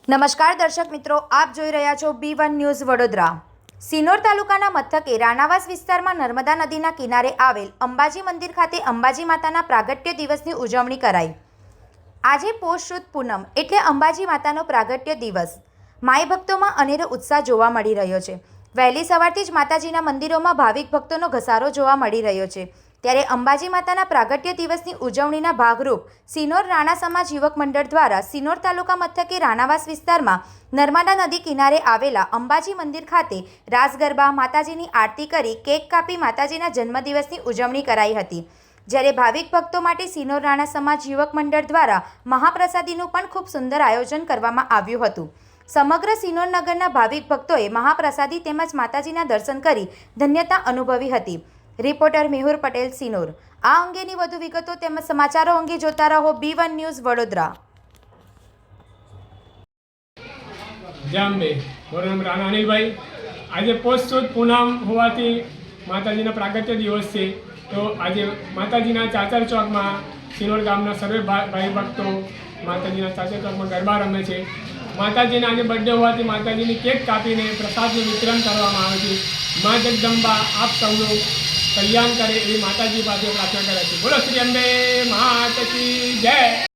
નમસ્કાર દર્શક મિત્રો, આપ જોઈ રહ્યા છો B1 ન્યૂઝ વડોદરા। સિનોર તાલુકાના મથકે રાણાવાસ વિસ્તારમાં નર્મદા નદીના કિનારે આવેલ અંબાજી મંદિર ખાતે અંબાજી માતાના પ્રાગટ્ય દિવસની ઉજવણી કરાઈ। આજે પોષ સુદ પૂનમ એટલે અંબાજી માતાનો પ્રાગટ્ય દિવસ। માઈ ભક્તોમાં અનેરો ઉત્સાહ જોવા મળી રહ્યો છે। વહેલી સવારથી જ માતાજીના મંદિરોમાં ભાવિક ભક્તોનો ઘસારો જોવા મળી રહ્યો છે। ત્યારે અંબાજી માતાના પ્રાગટ્ય દિવસની ઉજવણીના ભાગરૂપ સિનોર રાણા સમાજ યુવક મંડળ દ્વારા સિનોર તાલુકા મથકે રાણાવાસ વિસ્તારમાં નર્મદા નદી કિનારે આવેલા અંબાજી મંદિર ખાતે રાસ ગરબા, માતાજીની આરતી કરી કેક કાપી માતાજીના જન્મદિવસની ઉજવણી કરાઈ હતી। જ્યારે ભાવિક ભક્તો માટે સિનોર રાણા સમાજ યુવક મંડળ દ્વારા મહાપ્રસાદીનું પણ ખૂબ સુંદર આયોજન કરવામાં આવ્યું હતું। સમગ્ર સિનોર નગરના ભાવિક ભક્તોએ મહાપ્રસાદી તેમજ માતાજીના દર્શન કરી ધન્યતા અનુભવી હતી। રિપોર્ટર મેહુર પટેલ, સિનોર। આ અંગેની વધુ વિગતો તેમજ સમાચારો અંગે જોતા રહો B1 ન્યૂઝ વડોદરા। જામબે મારું નામ રાણા અનિલભાઈ। આજે પોષ સુદ પૂનમ હોવાથી માતાજીનો પ્રાગટ્ય દિવસ છે, તો આજે માતાજીના ચાચર ચોકમાં સિનોર ગામના સર્વે ભાઈ ભક્તો માતાજીના ચાચર ચોકમાં ગરબા રમે છે। માતાજીના આજે બર્થડે હોવાથી માતાજીની કેક કાપીને પ્રસાદનું વિતરણ કરવામાં આવે છે। મા જગદંબા આપ સૌનું કલ્યાણ કરે એવી માતાજી પાસે પ્રાર્થના કરે છે। બોલો શ્રી અંબે માતા કી જય।